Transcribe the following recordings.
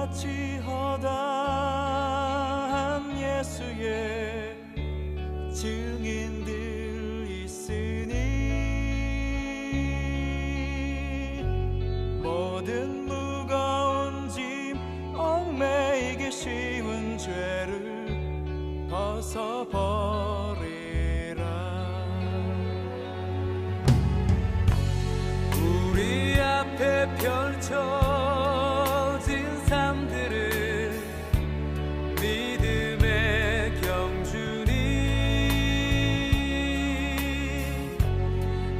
구름같이 허다한 예수의 증인들 있으니 모든 무거운 짐 얽매이기 쉬운 죄를 벗어버리라. 우리 앞에 펼쳐진 삶들을 믿음의 경주니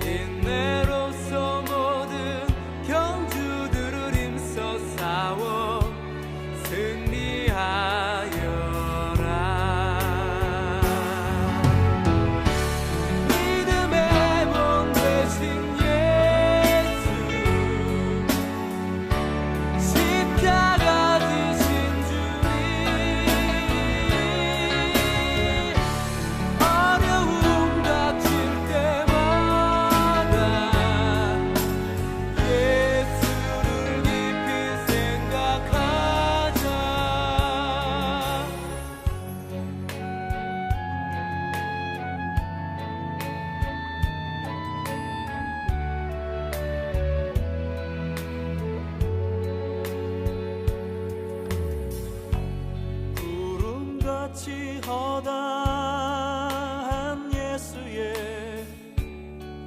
인내로서 모든 경주들을 힘써 싸워 승리하여라. 믿음의 몸 되신 십자가 지신 주님, 어려움 닥칠 때마다 예수를 깊이 생각하자. 구름같이 허다한 예수의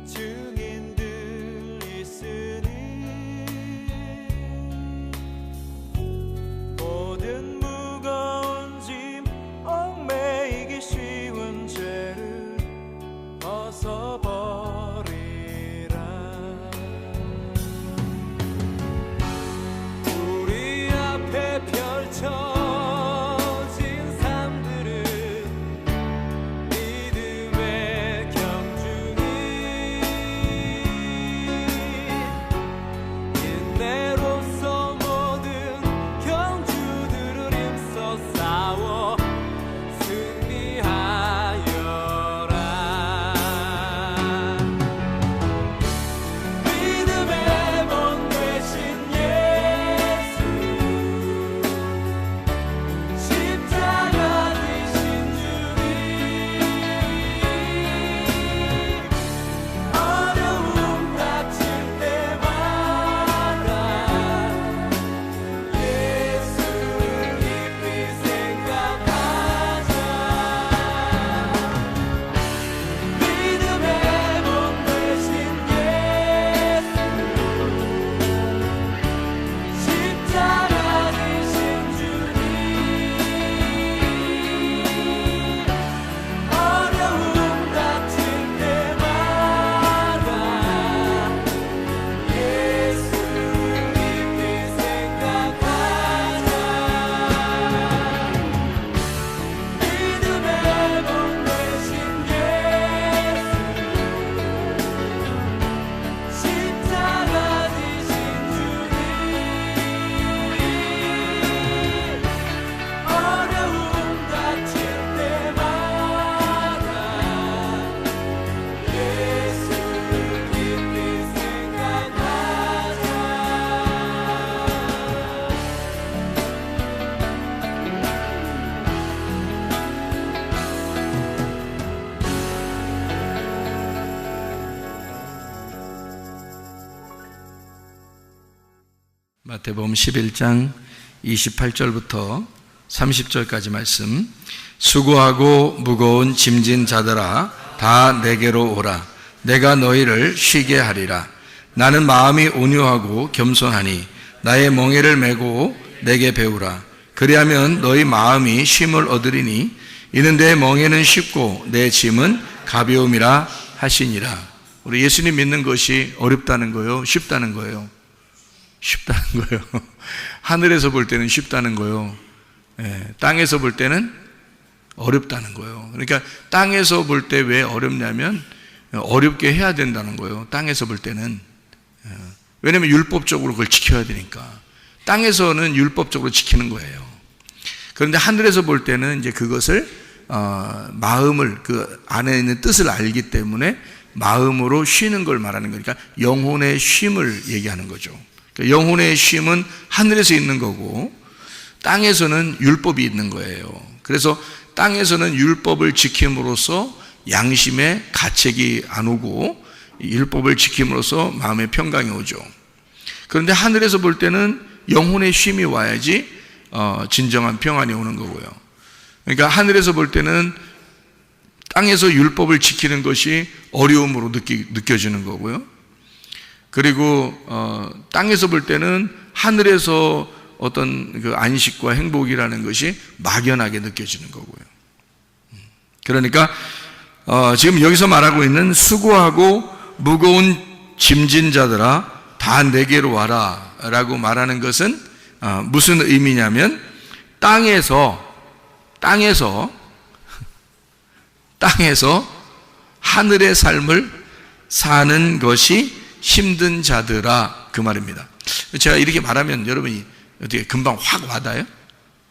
증인들 있으니 모든 무거운 짐 얽매이기 쉬운 죄를 벗어버리라. 우리 앞에 펼쳐 마태복음 11장 28절부터 30절까지 말씀. 수고하고 무거운 짐진 자들아 다 내게로 오라. 내가 너희를 쉬게 하리라. 나는 마음이 온유하고 겸손하니 나의 멍에를 메고 내게 배우라. 그리하면 너희 마음이 쉼을 얻으리니 이는 내 멍에는 쉽고 내 짐은 가벼움이라 하시니라. 우리 예수님 믿는 것이 어렵다는 거예요? 쉽다는 거예요? 쉽다는 거예요. 하늘에서 볼 때는 쉽다는 거예요. 땅에서 볼 때는 어렵다는 거예요. 그러니까 땅에서 볼 때 왜 어렵냐면 어렵게 해야 된다는 거예요. 땅에서 볼 때는. 왜냐하면 율법적으로 그걸 지켜야 되니까. 땅에서는 율법적으로 지키는 거예요. 그런데 하늘에서 볼 때는 이제 그것을 마음을 그 안에 있는 뜻을 알기 때문에 마음으로 쉬는 걸 말하는 거니까 영혼의 쉼을 얘기하는 거죠. 영혼의 쉼은 하늘에서 있는 거고 땅에서는 율법이 있는 거예요. 그래서 땅에서는 율법을 지킴으로써 양심의 가책이 안 오고 율법을 지킴으로써 마음의 평강이 오죠. 그런데 하늘에서 볼 때는 영혼의 쉼이 와야지 진정한 평안이 오는 거고요. 그러니까 하늘에서 볼 때는 땅에서 율법을 지키는 것이 어려움으로 느껴지는 거고요. 그리고 땅에서 볼 때는 하늘에서 어떤 그 안식과 행복이라는 것이 막연하게 느껴지는 거고요. 그러니까 지금 여기서 말하고 있는 수고하고 무거운 짐진 자들아 다 내게로 와라 라고 말하는 것은 무슨 의미냐면 땅에서 하늘의 삶을 사는 것이 힘든 자들아 그 말입니다. 제가 이렇게 말하면 여러분이 어떻게 금방 확 와닿아요?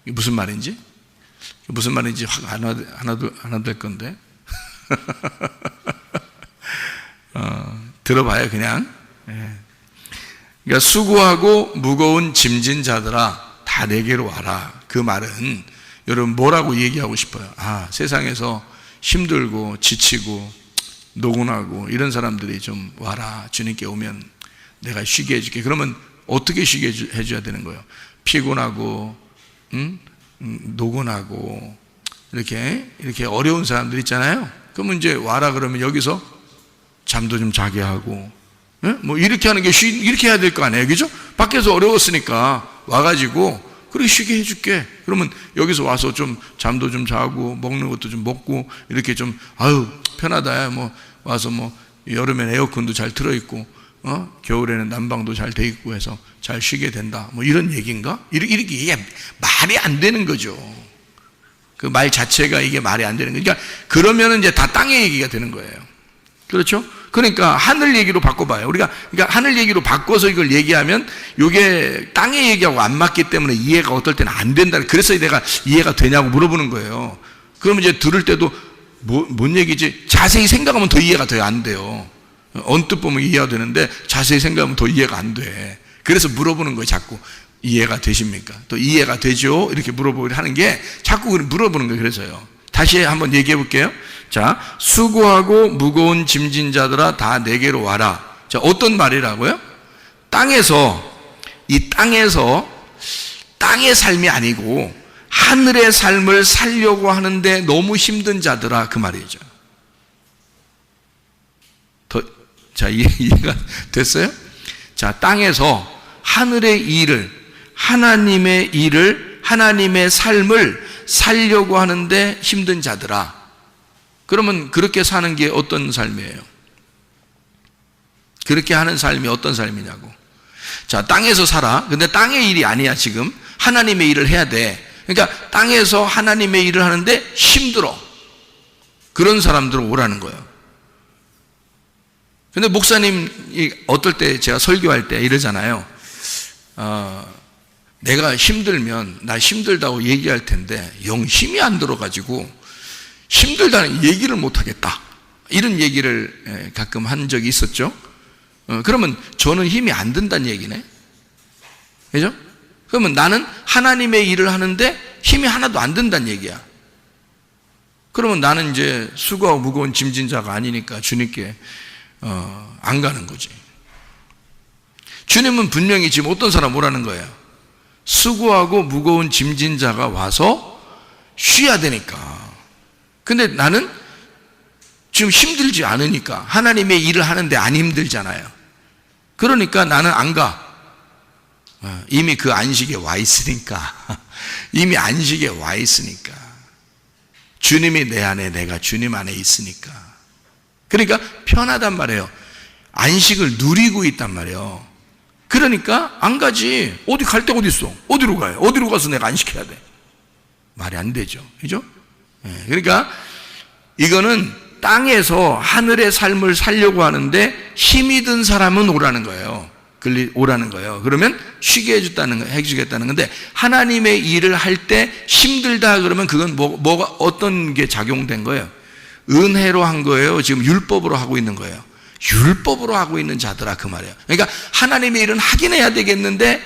이게 무슨 말인지 확 안 와닿을 건데 들어봐요 그냥. 그러니까 수고하고 무거운 짐진 자들아 다 내게로 와라 그 말은 여러분 뭐라고 얘기하고 싶어요? 세상에서 힘들고 지치고 노곤하고 이런 사람들이 좀 와라. 주님께 오면 내가 쉬게 해줄게. 그러면 어떻게 쉬게 해줘야 되는 거예요? 피곤하고 노곤하고 이렇게 어려운 사람들 있잖아요. 그러면 이제 와라 그러면 여기서 잠도 좀 자게 하고 뭐 이렇게 하는 게 이렇게 해야 될 거 아니에요, 그죠? 밖에서 어려웠으니까 와가지고 그렇게 쉬게 해줄게. 그러면 여기서 와서 좀 잠도 좀 자고 먹는 것도 좀 먹고 이렇게 좀 편하다. 뭐 와서 뭐 여름엔 에어컨도 잘 틀어있고 겨울에는 난방도 잘 돼 있고 해서 잘 쉬게 된다. 뭐 이런 얘기인가? 이렇게 이게 말이 안 되는 거죠. 그 말 자체가 이게 말이 안 되는 거예요. 그러니까 그러면은 이제 다 땅의 얘기가 되는 거예요. 그렇죠? 그러니까 하늘 얘기로 바꿔봐요. 그러니까 하늘 얘기로 바꿔서 이걸 얘기하면 이게 땅의 얘기하고 안 맞기 때문에 이해가 어떨 때는 안 된다. 그래서 내가 이해가 되냐고 물어보는 거예요. 그러면 이제 들을 때도 뭔 얘기지? 자세히 생각하면 더 이해가 더 안 돼요. 언뜻 보면 이해가 되는데 자세히 생각하면 더 이해가 안 돼. 그래서 물어보는 거예요. 자꾸 이해가 되십니까? 또 이해가 되죠? 이렇게 물어보려 하는 게 자꾸 물어보는 거예요. 그래서요. 다시 한번 얘기해 볼게요. 자, 수고하고 무거운 짐진 자들아 다 내게로 와라. 자, 어떤 말이라고요? 땅의 삶이 아니고 하늘의 삶을 살려고 하는데 너무 힘든 자들아 그 말이죠. 자, 이해가 됐어요? 자, 땅에서 하늘의 일을, 하나님의 일을, 하나님의 삶을 살려고 하는데 힘든 자들아. 그러면 그렇게 사는 게 어떤 삶이에요? 그렇게 하는 삶이 어떤 삶이냐고. 자, 땅에서 살아. 근데 땅의 일이 아니야, 지금. 하나님의 일을 해야 돼. 그러니까 땅에서 하나님의 일을 하는데 힘들어. 그런 사람들은 오라는 거예요. 근데 목사님이 어떨 때 제가 설교할 때 이러잖아요. 내가 힘들면 나 힘들다고 얘기할 텐데 영 힘이 안 들어가지고 힘들다는 얘기를 못하겠다. 이런 얘기를 가끔 한 적이 있었죠. 그러면 저는 힘이 안 든다는 얘기네. 그죠? 그러면 나는 하나님의 일을 하는데 힘이 하나도 안 든다는 얘기야. 그러면 나는 이제 수고하고 무거운 짐진 자가 아니니까 주님께 안 가는 거지. 주님은 분명히 지금 어떤 사람 오라는 거예요? 수고하고 무거운 짐진 자가 와서 쉬어야 되니까. 근데 나는 지금 힘들지 않으니까 하나님의 일을 하는데 안 힘들잖아요. 그러니까 나는 안 가. 이미 그 안식에 와 있으니까. 이미 안식에 와 있으니까. 주님이 내 안에, 내가 주님 안에 있으니까. 그러니까 편하단 말이에요. 안식을 누리고 있단 말이에요. 그러니까 안 가지. 어디 갈 데가 어디 있어? 어디로 가요? 어디로 가서 내가 안식해야 돼? 말이 안 되죠. 그죠? 그러니까 이거는 땅에서 하늘의 삶을 살려고 하는데 힘이 든 사람은 오라는 거예요. 오라는 거예요. 그러면 쉬게 해주겠다는 건데, 하나님의 일을 할 때 힘들다 그러면 그건 뭐가 어떤 게 작용된 거예요? 은혜로 한 거예요? 지금 율법으로 하고 있는 거예요? 율법으로 하고 있는 자들아 그 말이에요. 그러니까 하나님의 일은 하긴 해야 되겠는데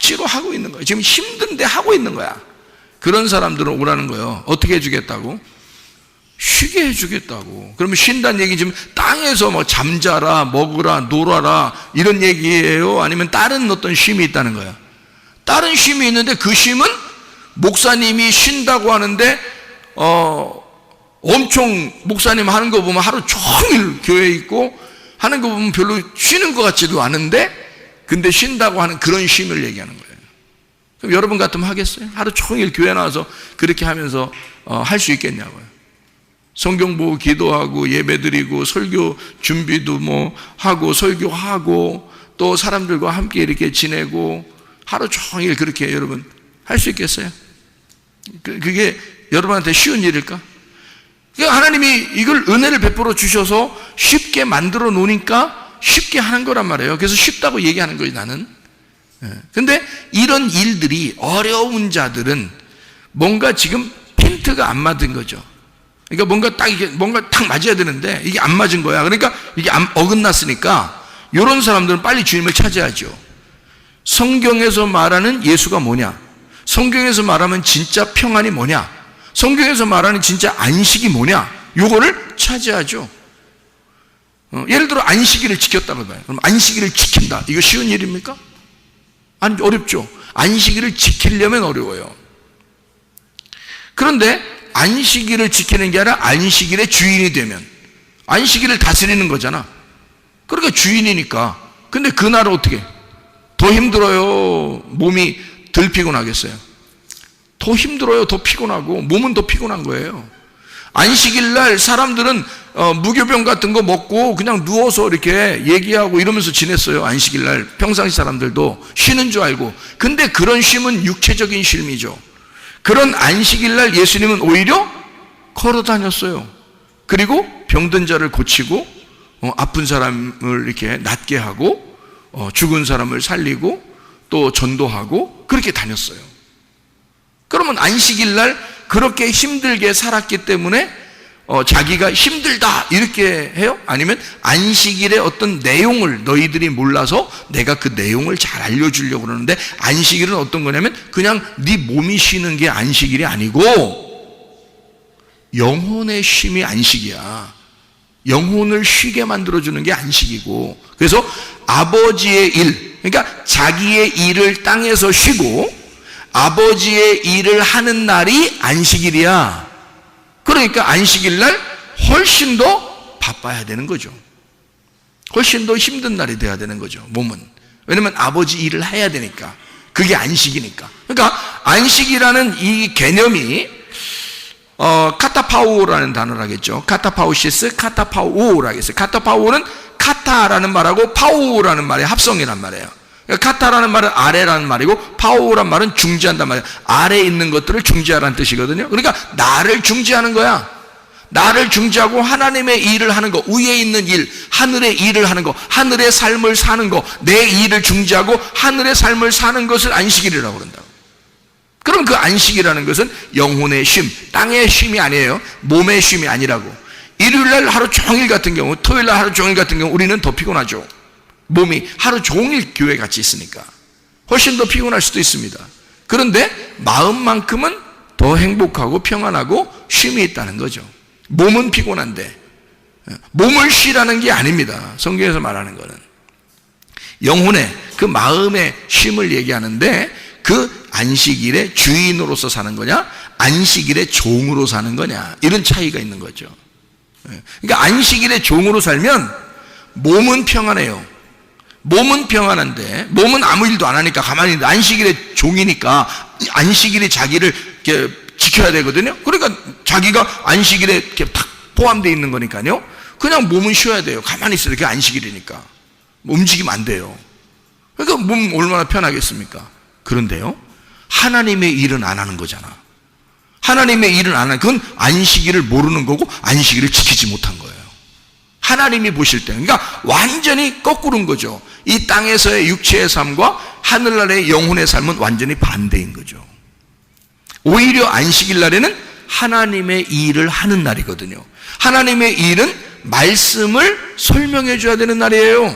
억지로 하고 있는 거예요. 지금 힘든데 하고 있는 거야. 그런 사람들은 오라는 거예요. 어떻게 해주겠다고? 쉬게 해주겠다고. 그러면 쉰다는 얘기 지금 땅에서 뭐 잠자라, 먹으라, 놀아라 이런 얘기예요? 아니면 다른 어떤 쉼이 있다는 거야? 다른 쉼이 있는데 그 쉼은 목사님이 쉰다고 하는데 엄청 목사님 하는 거 보면 하루 종일 교회에 있고 하는 거 보면 별로 쉬는 것 같지도 않은데 근데 쉰다고 하는 그런 쉼을 얘기하는 거예요. 그럼 여러분 같으면 하겠어요? 하루 종일 교회 나와서 그렇게 하면서 할 수 있겠냐고요. 성경 보고 기도하고 예배드리고 설교 준비도 뭐 하고 설교하고 또 사람들과 함께 이렇게 지내고 하루 종일 그렇게 여러분 할 수 있겠어요? 그게 여러분한테 쉬운 일일까? 그러니까 하나님이 이걸 은혜를 베풀어 주셔서 쉽게 만들어 놓으니까 쉽게 하는 거란 말이에요. 그래서 쉽다고 얘기하는 거예요, 나는. 근데 이런 일들이 어려운 자들은 뭔가 지금 핀트가 안 맞은 거죠. 그러니까 뭔가 딱 맞아야 되는데 이게 안 맞은 거야. 그러니까 이게 어긋났으니까 이런 사람들은 빨리 주님을 찾아야죠. 성경에서 말하는 예수가 뭐냐? 성경에서 말하면 진짜 평안이 뭐냐? 성경에서 말하는 진짜 안식이 뭐냐? 요거를 찾아야죠. 예를 들어 안식일을 지켰다고 봐요. 그럼 안식일을 지킨다. 이거 쉬운 일입니까? 아니, 어렵죠. 안식일을 지키려면 어려워요. 그런데 안식일을 지키는 게 아니라 안식일의 주인이 되면 안식일을 다스리는 거잖아. 그러니까 주인이니까. 근데 그날은 어떻게? 더 힘들어요? 몸이 덜 피곤하겠어요? 더 힘들어요? 더 피곤하고 몸은 더 피곤한 거예요. 안식일 날 사람들은 무교병 같은 거 먹고 그냥 누워서 이렇게 얘기하고 이러면서 지냈어요. 안식일 날 평상시 사람들도 쉬는 줄 알고. 근데 그런 쉼은 육체적인 쉼이죠. 그런 안식일 날 예수님은 오히려 걸어 다녔어요. 그리고 병든 자를 고치고 아픈 사람을 이렇게 낫게 하고 죽은 사람을 살리고 또 전도하고 그렇게 다녔어요. 그러면 안식일 날 그렇게 힘들게 살았기 때문에 자기가 힘들다 이렇게 해요? 아니면 안식일의 어떤 내용을 너희들이 몰라서 내가 그 내용을 잘 알려주려고 그러는데 안식일은 어떤 거냐면 그냥 네 몸이 쉬는 게 안식일이 아니고 영혼의 쉼이 안식이야. 영혼을 쉬게 만들어주는 게 안식이고, 그래서 아버지의 일, 그러니까 자기의 일을 땅에서 쉬고 아버지의 일을 하는 날이 안식일이야. 그러니까 안식일 날 훨씬 더 바빠야 되는 거죠. 훨씬 더 힘든 날이 돼야 되는 거죠, 몸은. 왜냐면 아버지 일을 해야 되니까. 그게 안식이니까. 그러니까 안식이라는 이 개념이 카타파오라는 단어를 하겠죠. 카타파오시스, 카타파오라고 하겠어요. 카타파오는 카타라는 말하고 파오라는 말의 합성이란 말이에요. 그러니까 카타라는 말은 아래라는 말이고 파오란 말은 중지한단 말이에요. 아래에 있는 것들을 중지하라는 뜻이거든요. 그러니까 나를 중지하는 거야. 나를 중지하고 하나님의 일을 하는 거, 위에 있는 일, 하늘의 일을 하는 거, 하늘의 삶을 사는 거, 내 일을 중지하고 하늘의 삶을 사는 것을 안식일이라고 그런다고. 그럼 그 안식이라는 것은 영혼의 쉼, 땅의 쉼이 아니에요. 몸의 쉼이 아니라고. 일요일날 하루 종일 같은 경우, 토요일날 하루 종일 같은 경우 우리는 더 피곤하죠. 몸이 하루 종일 교회 같이 있으니까 훨씬 더 피곤할 수도 있습니다. 그런데 마음만큼은 더 행복하고 평안하고 쉼이 있다는 거죠. 몸은 피곤한데 몸을 쉬라는 게 아닙니다. 성경에서 말하는 거는 영혼의 그 마음의 쉼을 얘기하는데 그 안식일의 주인으로서 사는 거냐, 안식일의 종으로 사는 거냐, 이런 차이가 있는 거죠. 그러니까 안식일의 종으로 살면 몸은 평안해요. 몸은 평안한데 몸은 아무 일도 안 하니까 가만히 있는데 안식일의 종이니까 안식일이 자기를 이렇게 지켜야 되거든요. 그러니까 자기가 안식일에 이렇게 탁 포함되어 있는 거니까요. 그냥 몸은 쉬어야 돼요. 가만히 있어요. 이렇게 안식일이니까 움직이면 안 돼요. 그러니까 몸 얼마나 편하겠습니까? 그런데요, 하나님의 일은 안 하는 거잖아. 하나님의 일은 안 하는, 그건 안식일을 모르는 거고 안식일을 지키지 못한 거예요. 하나님이 보실 때, 그러니까 완전히 거꾸로인 거죠. 이 땅에서의 육체의 삶과 하늘나라의 영혼의 삶은 완전히 반대인 거죠. 오히려 안식일 날에는 하나님의 일을 하는 날이거든요. 하나님의 일은 말씀을 설명해 줘야 되는 날이에요.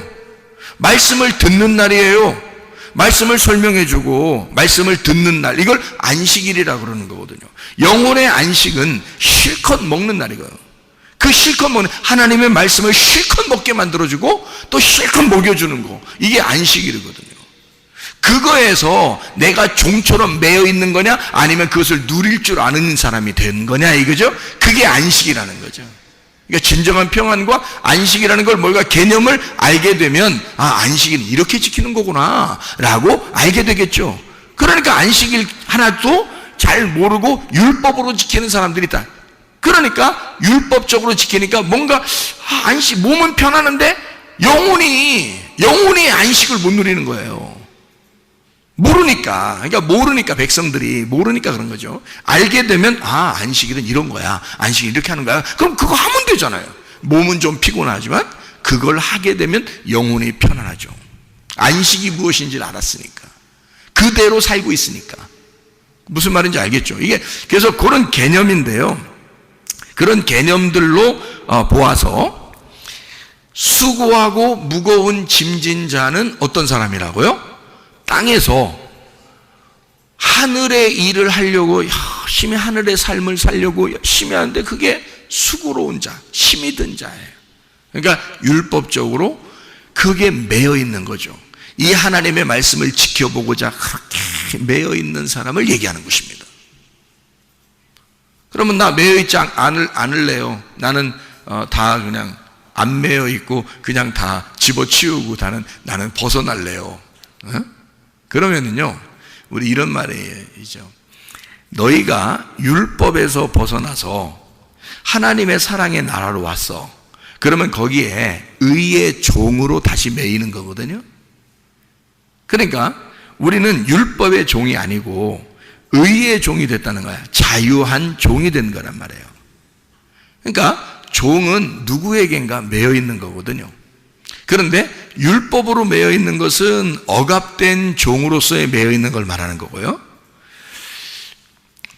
말씀을 듣는 날이에요. 말씀을 설명해주고 말씀을 듣는 날, 이걸 안식일이라고 그러는 거거든요. 영혼의 안식은 실컷 먹는 날이고요. 그 실컷 먹는, 하나님의 말씀을 실컷 먹게 만들어주고 또 실컷 먹여주는 거, 이게 안식일이거든요. 그거에서 내가 종처럼 매여 있는 거냐, 아니면 그것을 누릴 줄 아는 사람이 된 거냐, 이거죠. 그게 안식이라는 거죠. 그러니까 진정한 평안과 안식이라는 걸, 뭔가 개념을 알게 되면, 아, 안식일은 이렇게 지키는 거구나 라고 알게 되겠죠. 그러니까 안식일 하나도 잘 모르고 율법으로 지키는 사람들이 있다. 그러니까 율법적으로 지키니까 뭔가 안식, 몸은 편하는데 영혼이 안식을 못 누리는 거예요. 모르니까. 그러니까 모르니까, 백성들이 모르니까 그런 거죠. 알게 되면, 아, 안식일은 이런 거야, 안식일 이렇게 하는 거야, 그럼 그거 하면 되잖아요. 몸은 좀 피곤하지만 그걸 하게 되면 영혼이 편안하죠. 안식이 무엇인지를 알았으니까, 그대로 살고 있으니까. 무슨 말인지 알겠죠? 이게 그래서 그런 개념인데요, 그런 개념들로 보아서 수고하고 무거운 짐진 자는 어떤 사람이라고요? 땅에서 하늘의 일을 하려고 열심히 하늘의 삶을 살려고 열심히 하는데 그게 수고로운 자, 힘이 든 자예요. 그러니까 율법적으로 그게 매여 있는 거죠. 이 하나님의 말씀을 지켜보고자 그렇게 매여 있는 사람을 얘기하는 것입니다. 그러면 나 매여 있지 않을래요. 나는 다 그냥 안 매여 있고 그냥 다 집어치우고 나는 벗어날래요. 그러면은요, 우리 이런 말이죠. 너희가 율법에서 벗어나서 하나님의 사랑의 나라로 왔어. 그러면 거기에 의의 종으로 다시 매이는 거거든요. 그러니까 우리는 율법의 종이 아니고 의의 종이 됐다는 거야. 자유한 종이 된 거란 말이에요. 그러니까 종은 누구에겐가 매여 있는 거거든요. 그런데 율법으로 매여 있는 것은 억압된 종으로서의 매여 있는 걸 말하는 거고요.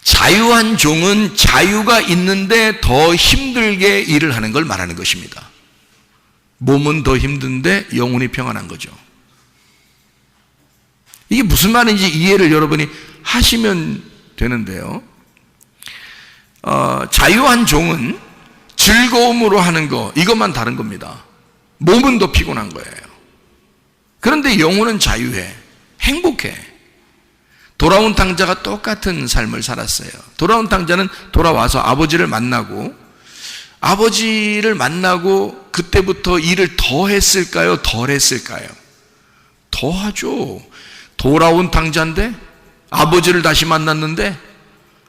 자유한 종은 자유가 있는데 더 힘들게 일을 하는 걸 말하는 것입니다. 몸은 더 힘든데 영혼이 평안한 거죠. 이게 무슨 말인지 이해를 여러분이 하시면 되는데요. 자유한 종은 즐거움으로 하는 거, 이것만 다른 겁니다. 몸은 더 피곤한 거예요. 그런데 영혼은 자유해, 행복해. 돌아온 탕자가 똑같은 삶을 살았어요. 돌아온 탕자는 돌아와서 아버지를 만나고 그때부터 일을 더 했을까요, 덜 했을까요? 더 하죠. 돌아온 탕자인데 아버지를 다시 만났는데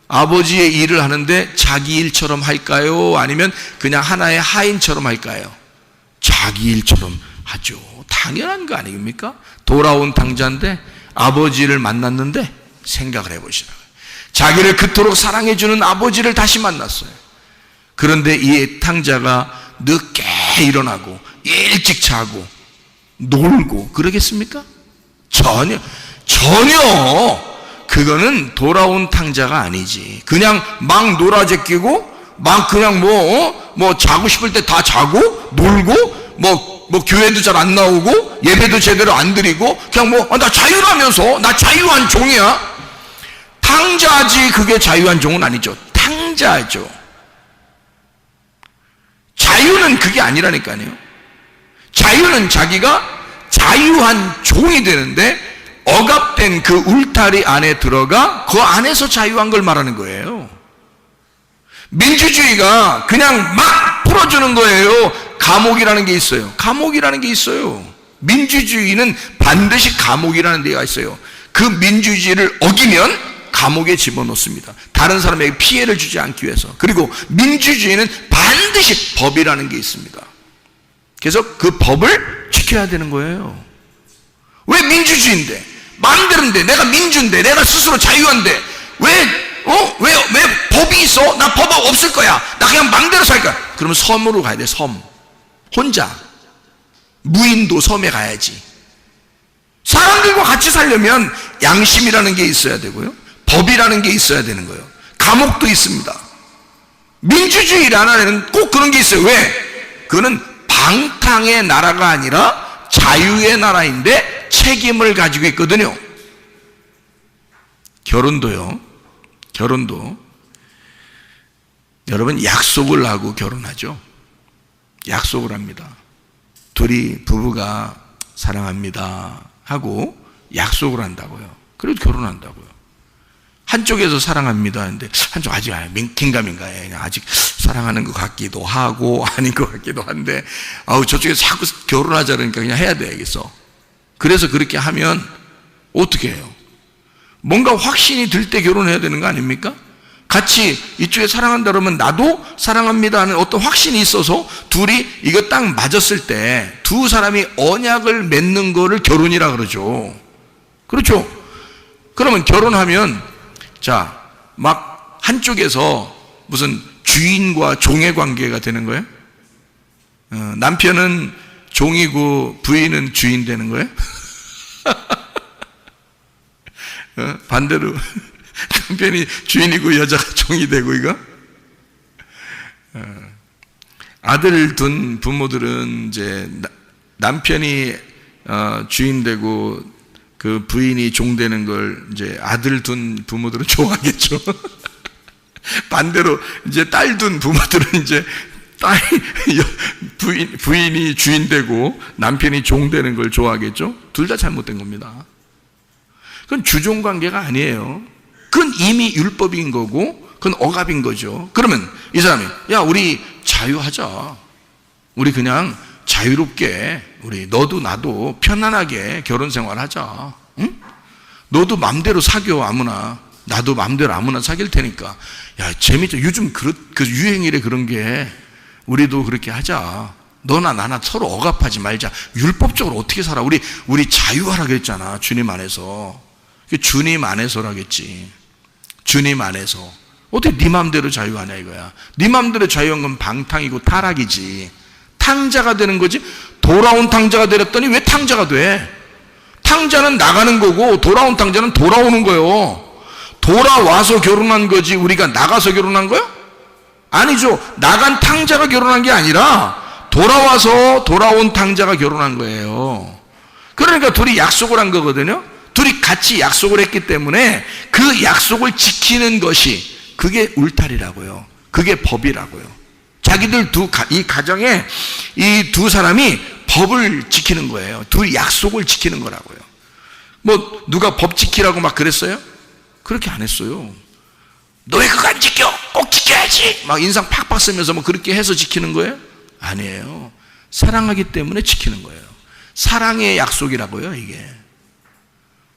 아버지의 일을 하는데 자기 일처럼 할까요, 아니면 그냥 하나의 하인처럼 할까요? 자기 일처럼 하죠. 당연한 거 아닙니까? 돌아온 탕자인데 아버지를 만났는데 생각을 해보시라고요. 자기를 그토록 사랑해주는 아버지를 다시 만났어요. 그런데 이 탕자가 늦게 일어나고 일찍 자고 놀고 그러겠습니까? 전혀 그거는 돌아온 탕자가 아니지. 그냥 막 놀아제끼고 막 그냥 뭐 자고 싶을 때 다 자고 놀고 뭐 교회도 잘 안 나오고 예배도 제대로 안 드리고 그냥 나 자유라면서 나 자유한 종이야. 탕자지. 그게 자유한 종은 아니죠. 탕자죠. 자유는 그게 아니라니까요. 자유는 자기가 자유한 종이 되는데 억압된 그 울타리 안에 들어가 그 안에서 자유한 걸 말하는 거예요. 민주주의가 그냥 막 풀어주는 거예요. 감옥이라는 게 있어요. 감옥이라는 게 있어요. 민주주의는 반드시 감옥이라는 데가 있어요. 그 민주주의를 어기면 감옥에 집어넣습니다. 다른 사람에게 피해를 주지 않기 위해서. 그리고 민주주의는 반드시 법이라는 게 있습니다. 그래서 그 법을 지켜야 되는 거예요. 왜 민주주의인데, 마음대로인데, 내가 민주인데, 내가 스스로 자유한데 왜 법이 있어? 나 법 없을 거야. 나 그냥 마음대로 살 거야. 그러면 섬으로 가야 돼. 섬. 혼자 무인도 섬에 가야지. 사람들과 같이 살려면 양심이라는 게 있어야 되고요, 법이라는 게 있어야 되는 거예요. 감옥도 있습니다. 민주주의라는 꼭 그런 게 있어요. 왜? 그거는 방탕의 나라가 아니라 자유의 나라인데 책임을 가지고 있거든요. 결혼도요. 결혼도 여러분 약속을 하고 결혼하죠. 약속을 합니다. 둘이 부부가 사랑합니다 하고 약속을 한다고요. 그래도 결혼한다고요. 한쪽에서 사랑합니다 하는데 한쪽 아직 긴가민가해. 아직 사랑하는 것 같기도 하고 아닌 것 같기도 한데 저쪽에서 자꾸 결혼하자 그러니까 그냥 해야 되겠어. 그래서 그렇게 하면 어떻게 해요? 뭔가 확신이 들 때 결혼해야 되는 거 아닙니까? 같이 이쪽에 사랑한다 그러면 나도 사랑합니다 하는 어떤 확신이 있어서 둘이 이거 딱 맞았을 때 두 사람이 언약을 맺는 거를 결혼이라 그러죠. 그렇죠? 그러면 결혼하면 자, 막 한쪽에서 무슨 주인과 종의 관계가 되는 거예요? 남편은 종이고 부인은 주인 되는 거예요? 반대로 남편이 주인이고 여자가 종이 되고 이거? 아들 둔 부모들은 이제 남편이 주인 되고 그 부인이 종 되는 걸 이제 아들 둔 부모들은 좋아하겠죠. 반대로 이제 딸 둔 부모들은 이제 부인이 주인 되고 남편이 종 되는 걸 좋아하겠죠. 둘 다 잘못된 겁니다. 그건 주종 관계가 아니에요. 그건 이미 율법인 거고 그건 억압인 거죠. 그러면 이 사람이 야 우리 자유하자. 우리 그냥 자유롭게 우리 너도 나도 편안하게 결혼 생활하자. 응? 너도 맘대로 사겨 아무나 나도 맘대로 아무나 사귈 테니까 야 재밌죠. 요즘 그 유행이래 그런 게 우리도 그렇게 하자. 너나 나나 서로 억압하지 말자. 율법적으로 어떻게 살아? 우리 자유하라 그랬잖아. 주님 안에서. 주님 안에서라겠지. 주님 안에서. 어떻게 네 맘대로 자유하냐 이거야. 네 맘대로 자유한 건 방탕이고 타락이지. 탕자가 되는 거지. 돌아온 탕자가 되렸더니 왜 탕자가 돼? 탕자는 나가는 거고 돌아온 탕자는 돌아오는 거예요. 돌아와서 결혼한 거지 우리가 나가서 결혼한 거야? 아니죠. 나간 탕자가 결혼한 게 아니라 돌아와서 돌아온 탕자가 결혼한 거예요. 그러니까 둘이 약속을 한 거거든요. 둘이 같이 약속을 했기 때문에 그 약속을 지키는 것이 그게 울타리라고요. 그게 법이라고요. 자기들 이 가정에 이 두 사람이 법을 지키는 거예요. 둘이 약속을 지키는 거라고요. 뭐 누가 법 지키라고 막 그랬어요? 그렇게 안 했어요. 너 왜 그거 안 지켜? 꼭 지켜야지. 막 인상 팍팍 쓰면서 뭐 그렇게 해서 지키는 거예요? 아니에요. 사랑하기 때문에 지키는 거예요. 사랑의 약속이라고요, 이게.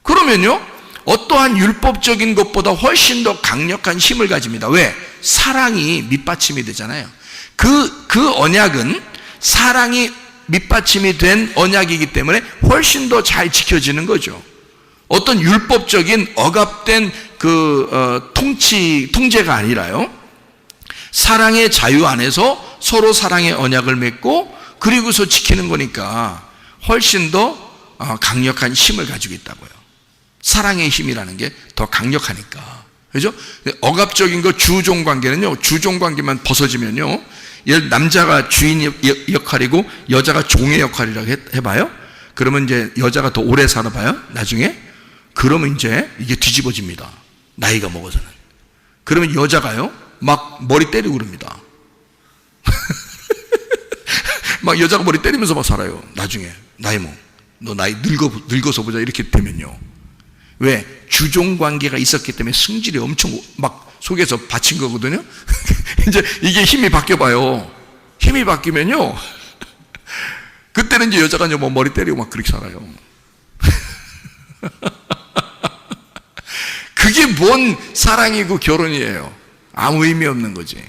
그러면요, 어떠한 율법적인 것보다 훨씬 더 강력한 힘을 가집니다. 왜? 사랑이 밑받침이 되잖아요. 그 언약은 사랑이 밑받침이 된 언약이기 때문에 훨씬 더 잘 지켜지는 거죠. 어떤 율법적인 억압된 통제가 아니라요. 사랑의 자유 안에서 서로 사랑의 언약을 맺고 그리고서 지키는 거니까 훨씬 더 강력한 힘을 가지고 있다고요. 사랑의 힘이라는 게 더 강력하니까. 그죠? 억압적인 거 주종 관계는요. 주종 관계만 벗어지면요. 남자가 주인 역할이고 여자가 종의 역할이라고 해봐요. 그러면 이제 여자가 더 오래 살아봐요. 나중에. 그러면 이제 이게 뒤집어집니다. 나이가 먹어서는. 그러면 여자가요. 막 머리 때리고 그럽니다. 막 여자가 머리 때리면서 막 살아요. 나중에. 너 나이 늙어서 보자. 이렇게 되면요. 왜? 주종 관계가 있었기 때문에 승질이 엄청 막 속에서 받친 거거든요. 이제 이게 힘이 바뀌어봐요. 힘이 바뀌면요. 그때는 이제 여자가 이제 뭐 머리 때리고 막 그렇게 살아요. 그게 뭔 사랑이고 결혼이에요. 아무 의미 없는 거지.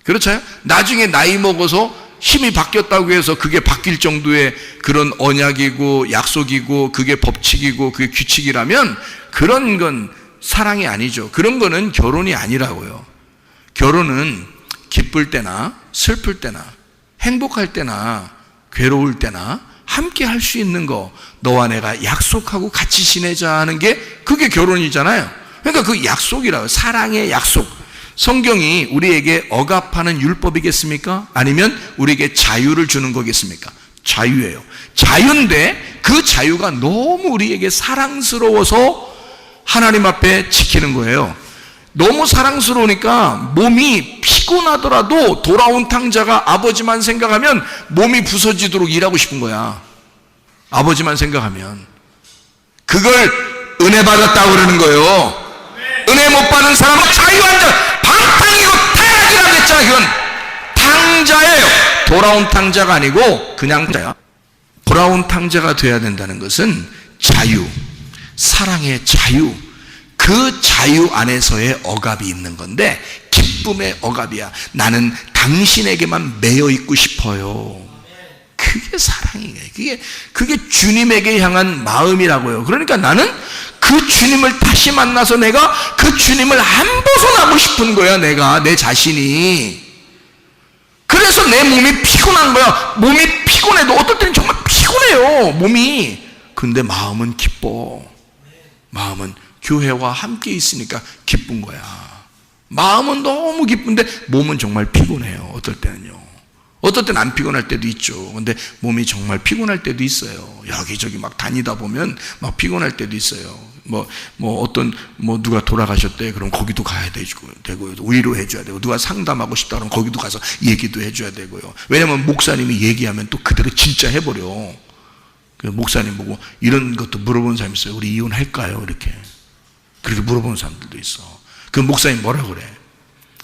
그렇죠? 나중에 나이 먹어서 힘이 바뀌었다고 해서 그게 바뀔 정도의 그런 언약이고 약속이고 그게 법칙이고 그게 규칙이라면 그런 건 사랑이 아니죠. 그런 거는 결혼이 아니라고요. 결혼은 기쁠 때나 슬플 때나 행복할 때나 괴로울 때나 함께 할 수 있는 거 너와 내가 약속하고 같이 지내자 하는 게 그게 결혼이잖아요. 그러니까 그 약속이라고요. 사랑의 약속. 성경이 우리에게 억압하는 율법이겠습니까? 아니면 우리에게 자유를 주는 거겠습니까? 자유예요. 자유인데 그 자유가 너무 우리에게 사랑스러워서 하나님 앞에 지키는 거예요. 너무 사랑스러우니까 몸이 피곤하더라도 돌아온 탕자가 아버지만 생각하면 몸이 부서지도록 일하고 싶은 거야. 아버지만 생각하면. 그걸 은혜 받았다고 그러는 거예요. 은혜 못 받은 사람은 자유한 자, 방탕이고 타락이라고 했잖아요. 그건 탕자예요. 돌아온 탕자가 아니고 그냥 탕자야. 돌아온 탕자가 돼야 된다는 것은 자유, 사랑의 자유, 그 자유 안에서의 억압이 있는 건데 기쁨의 억압이야. 나는 당신에게만 매여 있고 싶어요. 그게 사랑이에요. 그게 주님에게 향한 마음이라고요. 그러니까 나는 그 주님을 다시 만나서 내가 그 주님을 안 벗어나고 싶은 거야. 내가 내 자신이. 그래서 내 몸이 피곤한 거야. 몸이 피곤해도 어떨 때는 정말 피곤해요, 몸이. 근데 마음은 기뻐. 마음은 교회와 함께 있으니까 기쁜 거야. 마음은 너무 기쁜데 몸은 정말 피곤해요. 어떨 때는요. 어떨 때는 안 피곤할 때도 있죠. 근데 몸이 정말 피곤할 때도 있어요. 여기저기 막 다니다 보면 막 피곤할 때도 있어요. 누가 돌아가셨대. 그럼 거기도 가야 되고요. 위로해줘야 되고, 누가 상담하고 싶다 그러면 거기도 가서 얘기도 해줘야 되고요. 왜냐면 목사님이 얘기하면 또 그대로 진짜 해버려. 그 목사님 보고 이런 것도 물어보는 사람이 있어요. 우리 이혼할까요? 이렇게. 그렇게 물어보는 사람들도 있어. 그 목사님 뭐라 그래?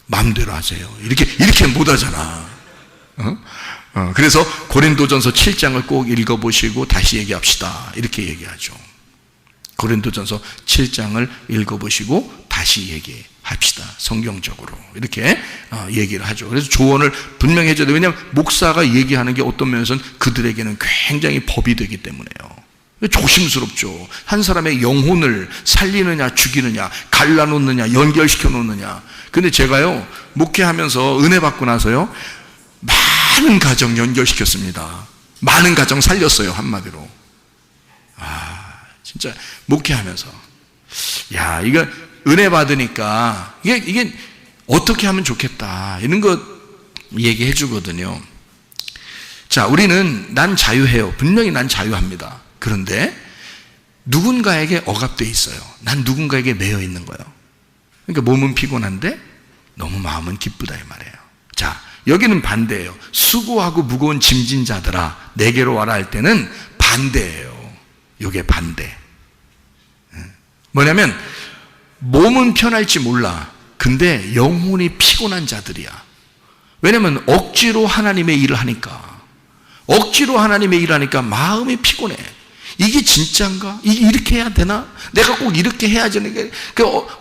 마음대로 하세요. 이렇게 못 하잖아. 그래서 고린도전서 7장을 꼭 읽어보시고 다시 얘기합시다. 이렇게 얘기하죠. 고린도전서 7장을 읽어보시고 다시 얘기합시다. 성경적으로. 이렇게 얘기를 하죠. 그래서 조언을 분명히 해줘야 돼요. 왜냐하면 목사가 얘기하는 게 어떤 면에서는 그들에게는 굉장히 법이 되기 때문에요. 조심스럽죠. 한 사람의 영혼을 살리느냐 죽이느냐 갈라놓느냐 연결시켜 놓느냐. 근데 제가요 목회하면서 은혜 받고 나서요 많은 가정 연결시켰습니다. 많은 가정 살렸어요. 한마디로. 진짜 목회하면서 야 이거 은혜 받으니까 이게 어떻게 하면 좋겠다 이런 거 얘기해 주거든요. 자, 우리는 난 자유해요. 분명히 난 자유합니다. 그런데 누군가에게 억압되어 있어요. 난 누군가에게 매여 있는 거예요. 그러니까 몸은 피곤한데 너무 마음은 기쁘다 이 말이에요. 자, 여기는 반대예요. 수고하고 무거운 짐진 자들아 내게로 와라 할 때는 반대예요. 이게 반대. 뭐냐면 몸은 편할지 몰라. 근데 영혼이 피곤한 자들이야. 왜냐면 억지로 하나님의 일을 하니까. 억지로 하나님의 일을 하니까 마음이 피곤해. 이게 진짜인가? 이렇게 해야 되나? 내가 꼭 이렇게 해야지.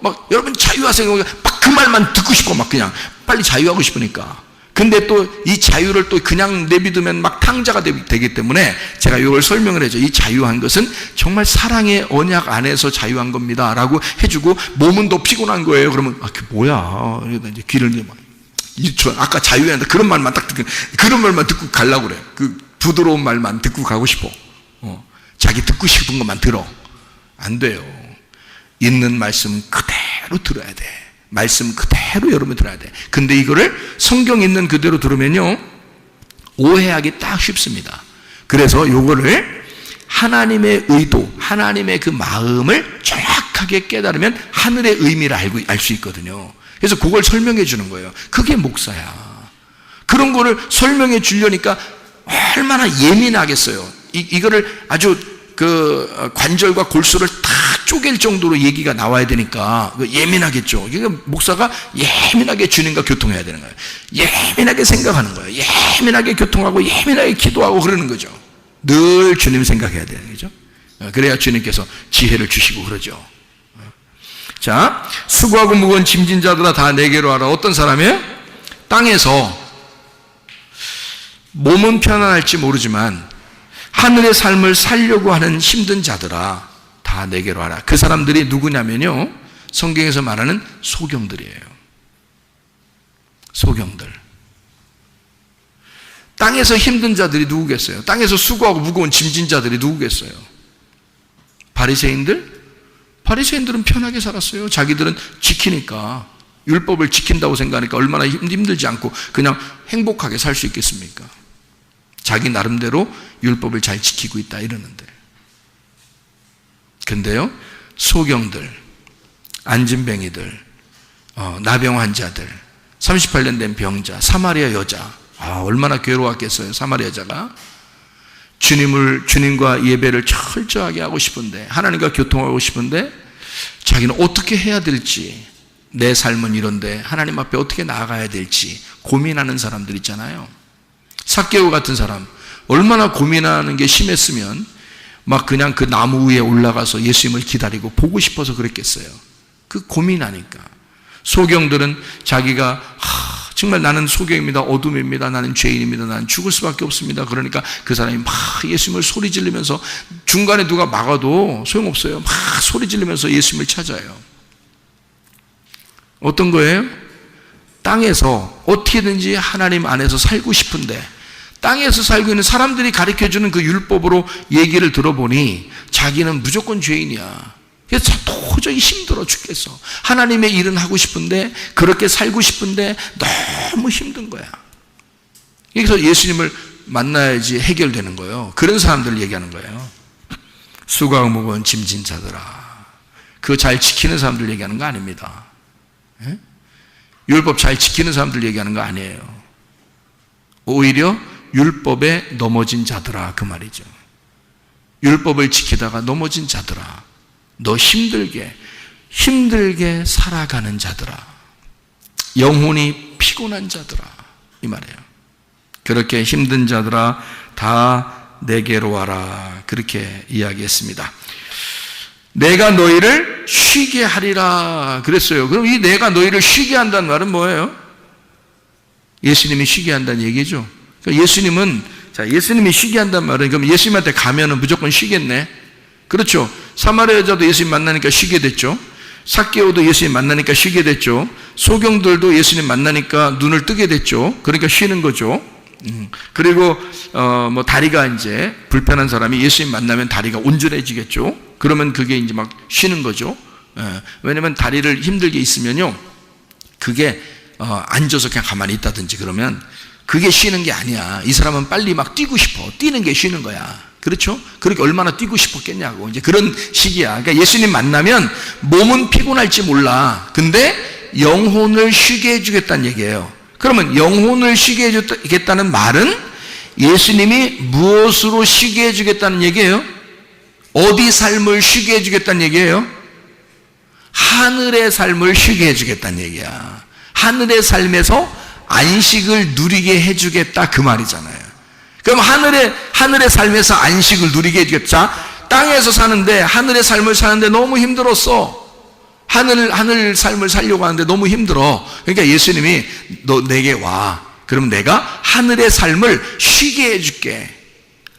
막 여러분 자유하세요. 막 그 말만 듣고 싶고 막 그냥 빨리 자유하고 싶으니까. 근데 또 이 자유를 또 그냥 내비두면 막 탕자가 되기 때문에 제가 이걸 설명을 해줘. 이 자유한 것은 정말 사랑의 언약 안에서 자유한 겁니다. 라고 해주고 몸은 더 피곤한 거예요. 그러면 그게 뭐야? 이제 귀를 막 아까 자유했는데 그런 말만 딱 듣고 그런 말만 듣고 가려고 그래. 그 부드러운 말만 듣고 가고 싶어. 자기 듣고 싶은 것만 들어. 안 돼요. 있는 말씀 그대로 들어야 돼. 말씀 그대로 여러분이 들어야 돼. 근데 이거를 성경 있는 그대로 들으면요 오해하기 딱 쉽습니다. 그래서 요거를 하나님의 의도, 하나님의 그 마음을 정확하게 깨달으면 하늘의 의미를 알 수 있거든요. 그래서 그걸 설명해 주는 거예요. 그게 목사야. 그런 거를 설명해 주려니까 얼마나 예민하겠어요. 이거를 아주 그 관절과 골수를 다 쪼갤 정도로 얘기가 나와야 되니까 예민하겠죠. 그러니까 목사가 예민하게 주님과 교통해야 되는 거예요. 예민하게 생각하는 거예요. 예민하게 교통하고 예민하게 기도하고 그러는 거죠. 늘 주님 생각해야 되는 거죠. 그래야 주님께서 지혜를 주시고 그러죠. 자, 수고하고 무거운 짐진 자들아 다 내게로 와라. 어떤 사람이에요? 땅에서 몸은 편안할지 모르지만 하늘의 삶을 살려고 하는 힘든 자들아 다 내게로 와라. 그 사람들이 누구냐면요 성경에서 말하는 소경들이에요. 소경들. 땅에서 힘든 자들이 누구겠어요? 땅에서 수고하고 무거운 짐진 자들이 누구겠어요? 바리새인들? 바리새인들은 편하게 살았어요. 자기들은 지키니까, 율법을 지킨다고 생각하니까 얼마나 힘들지 않고 그냥 행복하게 살 수 있겠습니까? 자기 나름대로 율법을 잘 지키고 있다 이러는데. 근데요, 소경들, 안진뱅이들, 나병 환자들, 38년 된 병자, 사마리아 여자, 얼마나 괴로웠겠어요. 사마리아 여자가 주님과 예배를 철저하게 하고 싶은데, 하나님과 교통하고 싶은데 자기는 어떻게 해야 될지, 내 삶은 이런데 하나님 앞에 어떻게 나아가야 될지 고민하는 사람들 있잖아요. 삭개오 같은 사람, 얼마나 고민하는 게 심했으면 막 그냥 그 나무 위에 올라가서 예수님을 기다리고 보고 싶어서 그랬겠어요. 그 고민하니까. 소경들은 자기가 정말 나는 소경입니다, 어둠입니다, 나는 죄인입니다, 나는 죽을 수밖에 없습니다. 그러니까 그 사람이 막 예수님을 소리 지르면서, 중간에 누가 막아도 소용없어요. 막 소리 지르면서 예수님을 찾아요. 어떤 거예요? 땅에서 어떻게든지 하나님 안에서 살고 싶은데, 땅에서 살고 있는 사람들이 가르쳐주는 그 율법으로 얘기를 들어보니 자기는 무조건 죄인이야. 그래서 도저히 힘들어 죽겠어. 하나님의 일은 하고 싶은데, 그렇게 살고 싶은데 너무 힘든 거야. 그래서 예수님을 만나야지 해결되는 거예요. 그런 사람들을 얘기하는 거예요. 수고하고 무거운 짐진 자들아. 그거 잘 지키는 사람들 얘기하는 거 아닙니다. 예? 율법 잘 지키는 사람들 얘기하는 거 아니에요. 오히려 율법에 넘어진 자들아, 그 말이죠. 율법을 지키다가 넘어진 자들아, 너 힘들게 살아가는 자들아, 영혼이 피곤한 자들아, 이 말이에요. 그렇게 힘든 자들아 다 내게로 와라, 그렇게 이야기했습니다. 내가 너희를 쉬게 하리라 그랬어요. 그럼 이 내가 너희를 쉬게 한다는 말은 뭐예요? 예수님이 쉬게 한다는 얘기죠. 그러니까 예수님이 쉬게 한다는 말은, 그럼 예수님한테 가면은 무조건 쉬겠네. 그렇죠. 사마리아 여자도 예수님 만나니까 쉬게 됐죠. 삭개오도 예수님 만나니까 쉬게 됐죠. 소경들도 예수님 만나니까 눈을 뜨게 됐죠. 그러니까 쉬는 거죠. 그리고 뭐 다리가 이제 불편한 사람이 예수님 만나면 다리가 온전해지겠죠. 그러면 그게 이제 막 쉬는 거죠. 왜냐면 다리를 힘들게 있으면요, 그게 앉아서 그냥 가만히 있다든지 그러면 그게 쉬는 게 아니야. 이 사람은 빨리 막 뛰고 싶어. 뛰는 게 쉬는 거야. 그렇죠? 그렇게 얼마나 뛰고 싶었겠냐고. 이제 그런 시기야. 그러니까 예수님 만나면 몸은 피곤할지 몰라. 근데 영혼을 쉬게 해주겠다는 얘기예요. 그러면 영혼을 쉬게 해주겠다는 말은 예수님이 무엇으로 쉬게 해주겠다는 얘기예요? 어디 삶을 쉬게 해주겠다는 얘기예요? 하늘의 삶을 쉬게 해주겠다는 얘기야. 하늘의 삶에서 안식을 누리게 해주겠다, 그 말이잖아요. 그럼 하늘의 삶에서 안식을 누리게 해주겠다. 땅에서 사는데, 하늘의 삶을 사는데 너무 힘들었어. 하늘 삶을 살려고 하는데 너무 힘들어. 그러니까 예수님이 너 내게 와. 그러면 내가 하늘의 삶을 쉬게 해줄게.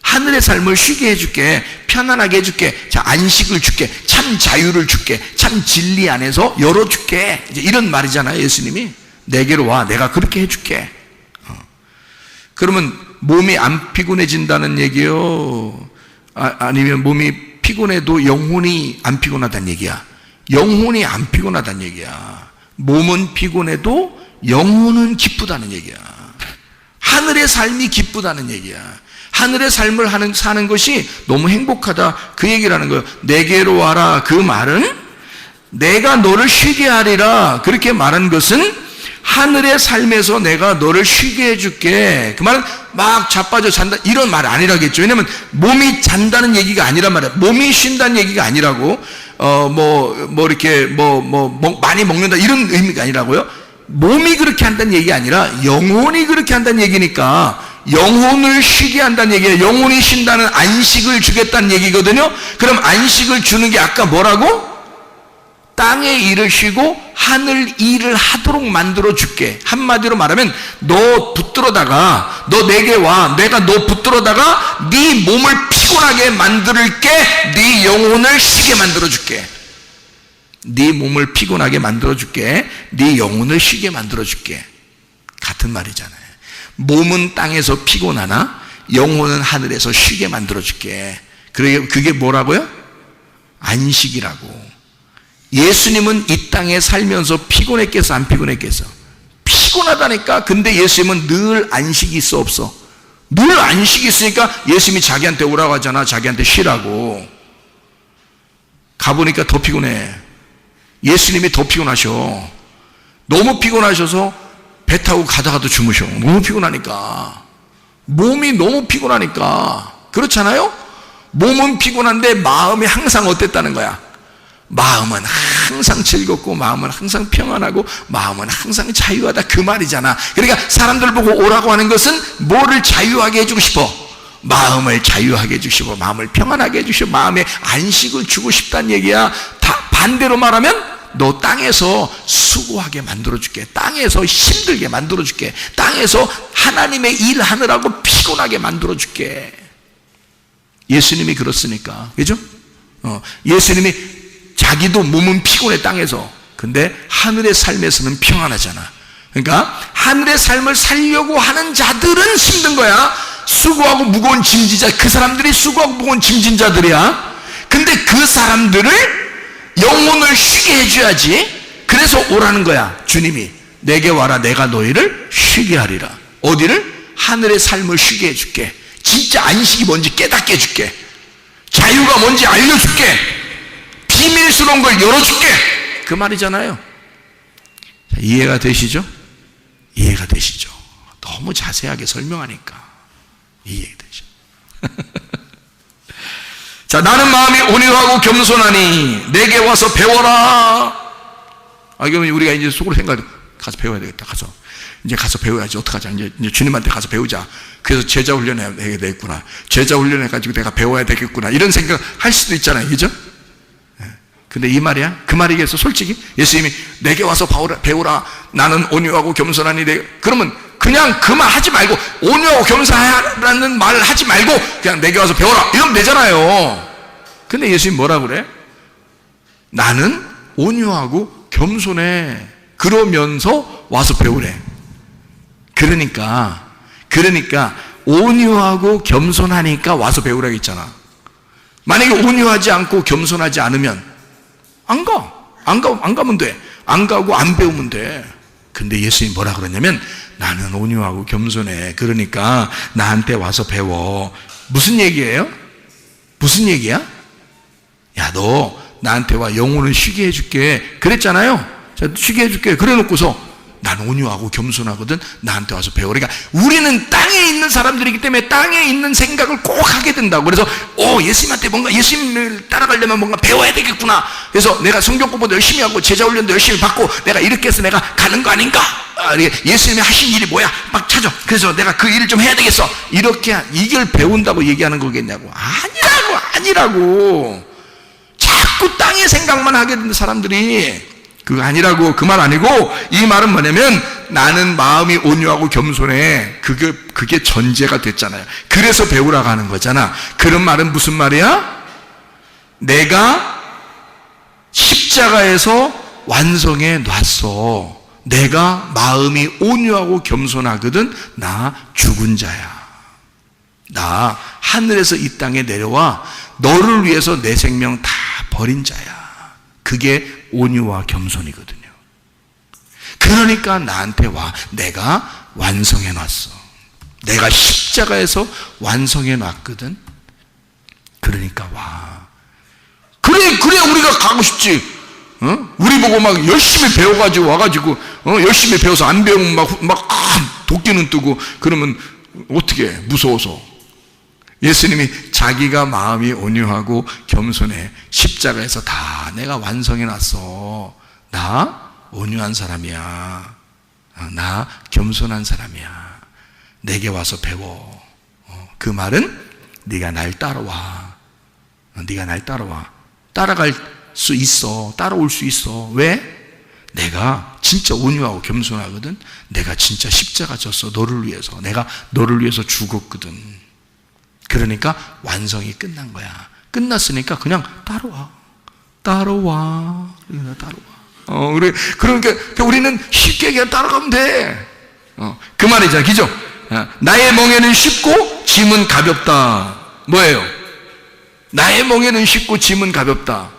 하늘의 삶을 쉬게 해줄게. 편안하게 해줄게. 자, 안식을 줄게. 참 자유를 줄게. 참 진리 안에서 열어줄게. 이제 이런 말이잖아요, 예수님이. 내게로 와. 내가 그렇게 해줄게. 그러면 몸이 안 피곤해진다는 얘기요? 아니면 몸이 피곤해도 영혼이 안 피곤하다는 얘기야? 영혼이 안 피곤하다는 얘기야. 몸은 피곤해도 영혼은 기쁘다는 얘기야. 하늘의 삶이 기쁘다는 얘기야. 하늘의 삶을 사는 것이 너무 행복하다, 그 얘기를 하는 거예요. 내게로 와라, 그 말은 내가 너를 쉬게 하리라, 그렇게 말한 것은 하늘의 삶에서 내가 너를 쉬게 해줄게. 그 말은 막 자빠져 잔다 이런 말 아니라겠죠. 왜냐면 몸이 잔다는 얘기가 아니란 말이야. 몸이 쉰다는 얘기가 아니라고. 이렇게 많이 먹는다 이런 의미가 아니라고요. 몸이 그렇게 한다는 얘기가 아니라 영혼이 그렇게 한다는 얘기니까 영혼을 쉬게 한다는 얘기예요. 영혼이 쉰다는 안식을 주겠다는 얘기거든요. 그럼 안식을 주는 게 아까 뭐라고? 땅의 일을 쉬고 하늘 일을 하도록 만들어 줄게. 한마디로 말하면 너 붙들어다가, 너 내게 와. 내가 너 붙들어다가 네 몸을 피곤하게 만들게. 네 영혼을 쉬게 만들어 줄게. 네 몸을 피곤하게 만들어 줄게. 네 영혼을 쉬게 만들어 줄게. 같은 말이잖아요. 몸은 땅에서 피곤하나 영혼은 하늘에서 쉬게 만들어 줄게. 그게 뭐라고요? 안식이라고. 예수님은 이 땅에 살면서 피곤했겠어, 안 피곤했겠어? 피곤하다니까. 근데 예수님은 늘 안식이 있어, 없어? 늘 안식이 있으니까 예수님이 자기한테 오라고 하잖아. 자기한테 쉬라고. 가보니까 더 피곤해. 예수님이 더 피곤하셔. 너무 피곤하셔서 배 타고 가다가도 주무셔. 너무 피곤하니까. 몸이 너무 피곤하니까. 그렇잖아요? 몸은 피곤한데 마음이 항상 어땠다는 거야? 마음은 항상 즐겁고 마음은 항상 평안하고 마음은 항상 자유하다, 그 말이잖아. 그러니까 사람들 보고 오라고 하는 것은 뭐를 자유하게 해주고 싶어? 마음을 자유하게 해주시고 마음을 평안하게 해주시고 마음에 안식을 주고 싶다는 얘기야. 반대로 말하면 너 땅에서 수고하게 만들어줄게. 땅에서 힘들게 만들어줄게. 땅에서 하나님의 일하느라고 피곤하게 만들어줄게. 예수님이 그렇으니까. 그죠? 예수님이 자기도 몸은 피곤해, 땅에서. 근데 하늘의 삶에서는 평안하잖아. 그러니까 하늘의 삶을 살려고 하는 자들은 힘든 거야. 수고하고 무거운 짐진자, 그 사람들이 수고하고 무거운 짐진자들이야. 근데 그 사람들을 영혼을 쉬게 해줘야지. 그래서 오라는 거야. 주님이 내게 와라, 내가 너희를 쉬게 하리라. 어디를? 하늘의 삶을 쉬게 해줄게. 진짜 안식이 뭔지 깨닫게 해줄게. 자유가 뭔지 알려줄게. 비밀스러운 걸 열어줄게. 그 말이잖아요. 이해가 되시죠? 이해가 되시죠? 너무 자세하게 설명하니까 이해가 되죠. 자, 나는 마음이 온유하고 겸손하니 내게 와서 배워라. 그러면 우리가 이제 속으로 생각해, 가서 배워야 되겠다. 이제 가서 배워야지. 어떡하자. 이제 주님한테 가서 배우자. 그래서 제자 훈련해야 되겠구나. 제자 훈련해가지고 내가 배워야 되겠구나. 이런 생각 할 수도 있잖아요. 그죠? 근데 이 말이야? 그 말이겠어? 솔직히 예수님이 내게 와서 배우라. 나는 온유하고 겸손하니 그러면 그냥 그 말 하지 말고 온유하고 겸손하라는 말을 하지 말고 그냥 내게 와서 배워라 이러면 되잖아요. 근데 예수님 뭐라 그래? 나는 온유하고 겸손해. 그러면서 와서 배우래. 그러니까 온유하고 겸손하니까 와서 배우라고 했잖아. 만약에 온유하지 않고 겸손하지 않으면 안 가면 돼. 안 가고 안 배우면 돼. 근데 예수님이 뭐라 그러냐면 나는 온유하고 겸손해. 그러니까 나한테 와서 배워. 무슨 얘기예요? 무슨 얘기야? 야, 너 나한테 와, 영혼을 쉬게 해줄게. 그랬잖아요. 자, 쉬게 해줄게. 그래 놓고서 난 온유하고 겸손하거든. 나한테 와서 배워. 그러니까 우리는 땅에 있는 사람들이기 때문에 땅에 있는 생각을 꼭 하게 된다고. 그래서 예수님한테 뭔가, 예수님을 따라가려면 뭔가 배워야 되겠구나. 그래서 내가 성경 공부도 열심히 하고 제자 훈련도 열심히 받고 내가 이렇게 해서 내가 가는 거 아닌가? 예수님이 하신 일이 뭐야? 막 찾아. 그래서 내가 그 일을 좀 해야 되겠어. 이렇게 이걸 배운다고 얘기하는 거겠냐고. 아니라고. 자꾸 땅의 생각만 하게 되는 사람들이. 그거 아니라고. 그 말 아니고 이 말은 뭐냐면 나는 마음이 온유하고 겸손해. 그게 전제가 됐잖아요. 그래서 배우라고 하는 거잖아. 그런 말은 무슨 말이야? 내가 십자가에서 완성해 놨어. 내가 마음이 온유하고 겸손하거든. 나 죽은 자야. 나 하늘에서 이 땅에 내려와 너를 위해서 내 생명 다 버린 자야. 그게 온유와 겸손이거든요. 그러니까 나한테 와. 내가 완성해 놨어. 내가 십자가에서 완성해 놨거든. 그러니까 와. 그래 우리가 가고 싶지. 우리 보고 막 열심히 배워가지고 와가지고 열심히 배워서 안 배우면 막 도끼는 뜨고 그러면 어떻게 무서워서. 예수님이 자기가 마음이 온유하고 겸손해. 십자가에서 다 내가 완성해 놨어. 나 온유한 사람이야. 나 겸손한 사람이야. 내게 와서 배워. 그 말은 네가 날 따라와. 네가 날 따라와. 따라갈 수 있어. 따라올 수 있어. 왜? 내가 진짜 온유하고 겸손하거든. 내가 진짜 십자가 졌어. 너를 위해서. 내가 너를 위해서 죽었거든. 그러니까 완성이 끝난 거야. 끝났으니까 그냥 따라와. 그러니까 우리는 쉽게 그냥 따라가면 돼. 그 말이잖아. 그죠? 나의 멍에는 쉽고 짐은 가볍다. 뭐예요? 나의 멍에는 쉽고 짐은 가볍다.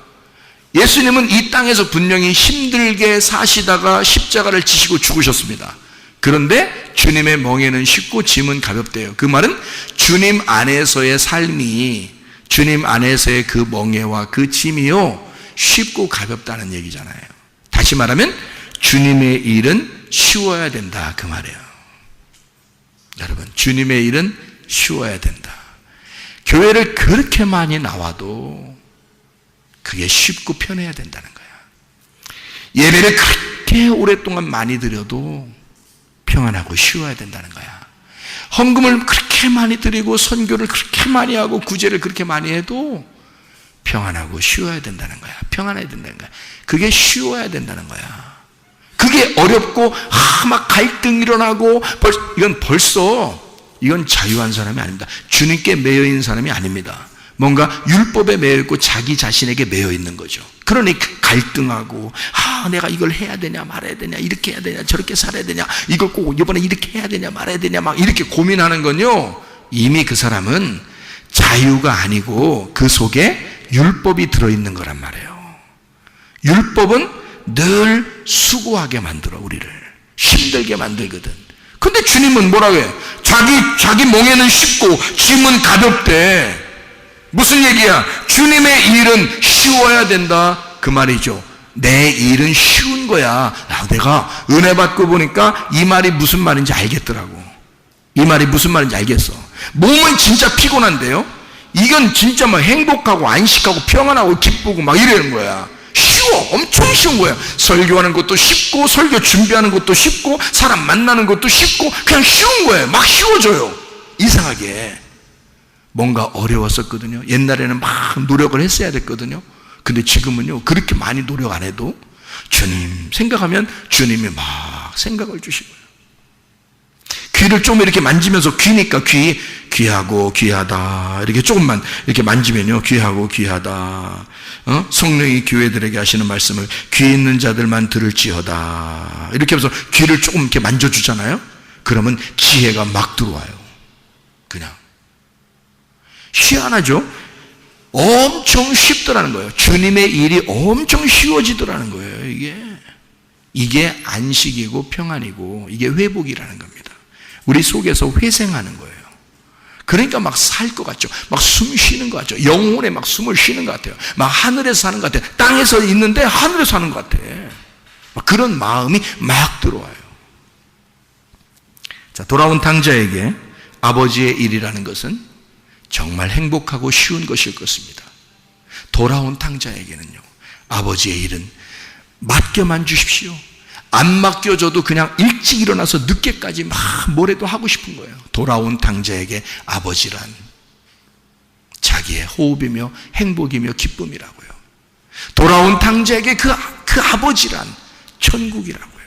예수님은 이 땅에서 분명히 힘들게 사시다가 십자가를 지시고 죽으셨습니다. 그런데 주님의 멍에는 쉽고 짐은 가볍대요. 그 말은 주님 안에서의 삶이, 주님 안에서의 그 멍에와 그 짐이요 쉽고 가볍다는 얘기잖아요. 다시 말하면 주님의 일은 쉬워야 된다, 그 말이에요. 여러분, 주님의 일은 쉬워야 된다. 교회를 그렇게 많이 나와도 그게 쉽고 편해야 된다는 거야. 예배를 그렇게 오랫동안 많이 드려도 평안하고 쉬워야 된다는 거야. 헌금을 그렇게 많이 드리고 선교를 그렇게 많이 하고 구제를 그렇게 많이 해도 평안하고 쉬워야 된다는 거야. 평안해야 된다는 거야. 그게 쉬워야 된다는 거야. 그게 어렵고 막 갈등 일어나고 이건 자유한 사람이 아닙니다. 주님께 매여 있는 사람이 아닙니다. 뭔가 율법에 매여 있고 자기 자신에게 매여 있는 거죠. 그러니 갈등하고 내가 이걸 해야 되냐 말아야 되냐, 이렇게 해야 되냐 저렇게 살아야 되냐, 이걸 꼭 이번에 이렇게 해야 되냐 말아야 되냐 막 이렇게 고민하는 건요, 이미 그 사람은 자유가 아니고 그 속에 율법이 들어있는 거란 말이에요. 율법은 늘 수고하게 만들어, 우리를 힘들게 만들거든. 근데 주님은 뭐라고 해요? 자기 멍에는 쉽고 짐은 가볍대. 무슨 얘기야? 주님의 일은 쉬워야 된다, 그 말이죠. 내 일은 쉬운 거야. 내가 은혜 받고 보니까 이 말이 무슨 말인지 알겠더라고. 이 말이 무슨 말인지 알겠어. 몸은 진짜 피곤한데요, 이건 진짜 막 행복하고 안식하고 평안하고 기쁘고 막 이러는 거야. 쉬워. 엄청 쉬운 거야. 설교하는 것도 쉽고, 설교 준비하는 것도 쉽고, 사람 만나는 것도 쉽고, 그냥 쉬운 거예요. 막 쉬워져요. 이상하게 뭔가 어려웠었거든요. 옛날에는 막 노력을 했어야 됐거든요. 근데 지금은요, 그렇게 많이 노력 안 해도 주님 생각하면 주님이 막 생각을 주시고요. 귀를 좀 이렇게 만지면서, 귀니까 귀하고 귀하다 이렇게 조금만 이렇게 만지면요, 귀하고 귀하다. 성령이 교회들에게 하시는 말씀을 귀 있는 자들만 들을지어다 이렇게 하면서 귀를 조금 이렇게 만져주잖아요. 그러면 지혜가 막 들어와요. 그냥 희한하죠? 엄청 쉽더라는 거예요. 주님의 일이 엄청 쉬워지더라는 거예요. 이게 안식이고 평안이고 이게 회복이라는 겁니다. 우리 속에서 회생하는 거예요. 그러니까 막 살 것 같죠. 막 숨 쉬는 것 같죠. 영혼에 막 숨을 쉬는 것 같아요. 막 하늘에서 사는 것 같아요. 땅에서 있는데 하늘에서 사는 것 같아. 막 그런 마음이 막 들어와요. 자, 돌아온 탕자에게 아버지의 일이라는 것은 정말 행복하고 쉬운 것일 것입니다. 돌아온 탕자에게는요, 아버지의 일은 맡겨만 주십시오. 안 맡겨줘도 그냥 일찍 일어나서 늦게까지 막 뭐래도 하고 싶은 거예요. 돌아온 탕자에게 아버지란 자기의 호흡이며 행복이며 기쁨이라고요. 돌아온 탕자에게 그 아버지란 천국이라고요.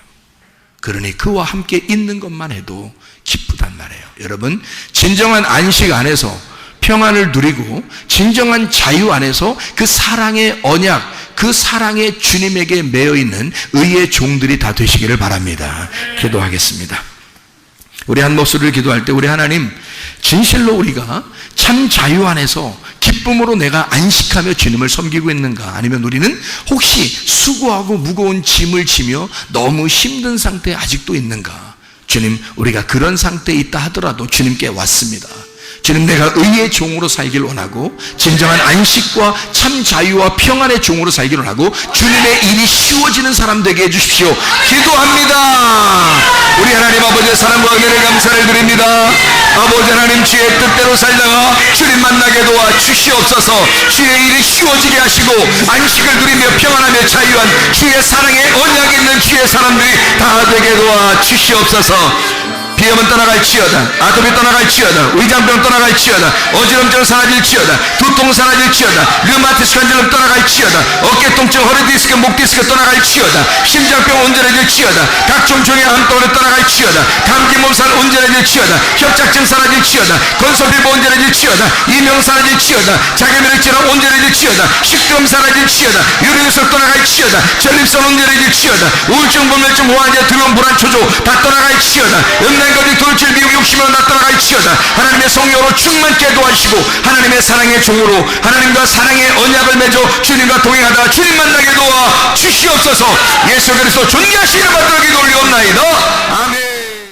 그러니 그와 함께 있는 것만 해도 기쁘단 말이에요. 여러분, 진정한 안식 안에서 평안을 누리고 진정한 자유 안에서 그 사랑의 언약, 그 사랑의 주님에게 매여있는 의의 종들이 다 되시기를 바랍니다. 기도하겠습니다. 우리 한 목소리를 기도할 때, 우리 하나님, 진실로 우리가 참 자유 안에서 기쁨으로 내가 안식하며 주님을 섬기고 있는가, 아니면 우리는 혹시 수고하고 무거운 짐을 지며 너무 힘든 상태에 아직도 있는가. 주님, 우리가 그런 상태에 있다 하더라도 주님께 왔습니다. 주님, 내가 의의 종으로 살기를 원하고 진정한 안식과 참 자유와 평안의 종으로 살기를 원하고 주님의 일이 쉬워지는 사람 되게 해주십시오. 기도합니다. 우리 하나님 아버지의 사랑과 은혜를 감사를 드립니다. 아버지 하나님, 주의 뜻대로 살다가 주님 만나게 도와 주시옵소서. 주의 일이 쉬워지게 하시고 안식을 누리며 평안하며 자유한 주의 사랑의 언약이 있는 주의 사람들이 다 되게 도와 주시옵소서. 비염은 떠나갈지어다, 아토피 떠나갈지어다, 위장병 떠나갈지어다, 어지럼증 사라질지어다, 두통 사라질지어다, 류마티스 관절염 떠나갈지어다, 어깨 통증, 허리 디스크, 목 디스크 떠나갈지어다, 심장병 온전해질지어다, 각종 종의 암동을 떠나갈지어다, 감기 몸살 온전해질지어다, 협착증 사라질지어다, 건설피부 온전해질지어다, 이명 사라질지어다, 자기면역질환 온전해질지어다, 식도염 사라질지어다, 유리구석 떠나갈지어다, 전립선 온전해질지어다, 우울증, 불면증, 호환제, 두려움, 불안, 초조 다 떠나갈지어다, 음란거리, 돌출, 미혹, 욕심으로 다 떠나갈지어다. 하나님의 성령으로 충만케 도와주시고 하나님의 사랑의 종으로 하나님과 사랑의 언약을 맺어 주님과 동행하다 주님 만나게 도와 주시옵소서. 예수 그리스도 존귀하신 이름 받들어 기도 올리옵나이다. 아멘.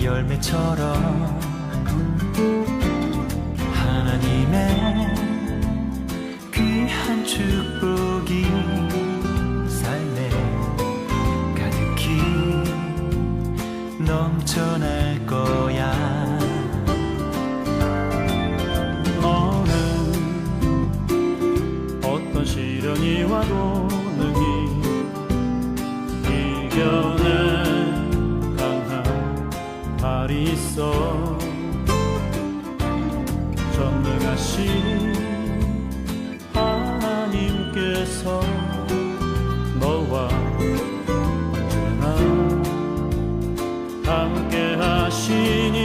열매처럼 하나님의 귀한 축복이 삶에 가득히 넘쳐날 거야. 너는 어떤 시련이 와도 능히 이겨낼 강한 발이 있어. 전능하신 하나님께서 너와 언제나 함께 하시니.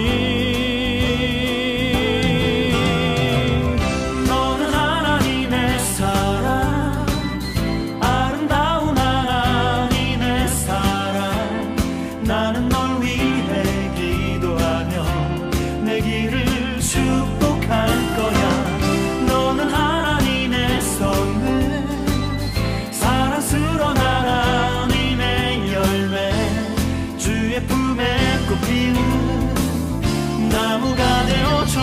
너는 하나님의 사랑, 아름다운 하나님의 사랑. 나는 널 위해 기도하며 내 길을 축복할 거야. 너는 하나님의 선물, 사랑스러운 하나님의 열매, 주의 품에 꽃피운 나무가 되어줘.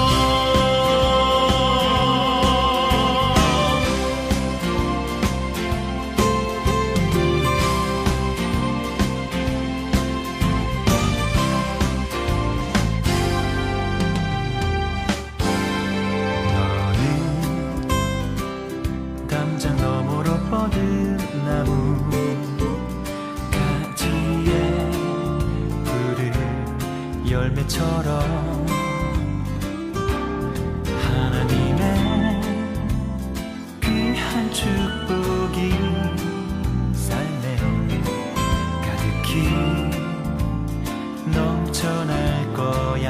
담장 너머로 뻗은 나무 가지에 푸른 열매처럼 하나님의 귀한 축복이 삶에 가득히 넘쳐날 거야.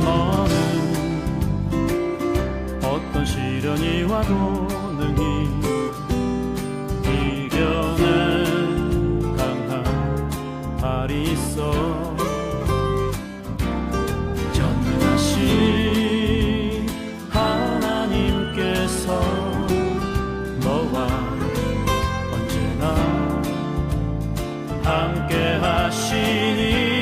너는 어떤 시련이 와도 능히 이겨낼 강한 발이 있어. 전능하신 하나님께서 너와 언제나 함께 하시니.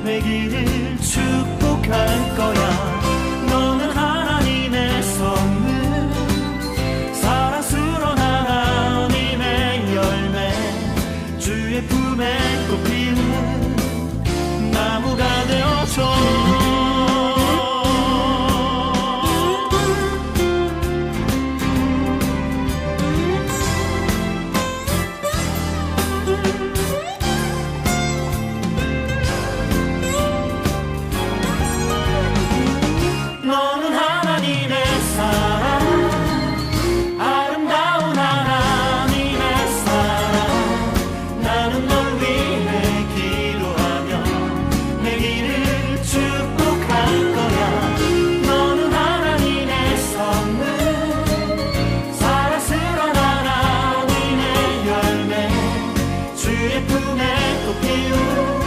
내 길을 축복할 거야. 너는 하나님의 선물, 사랑스러운 하나님의 열매, 주의 품에 꽃피는 나무가 되어줘. 너는 하나님의 사랑, 아름다운 하나님의 사랑. 나는 널 위해 기도하며 내 길을 축복할 거야. 너는 하나님의 선물, 사랑스러운 하나님의 열매, 주의 품에 꽃피운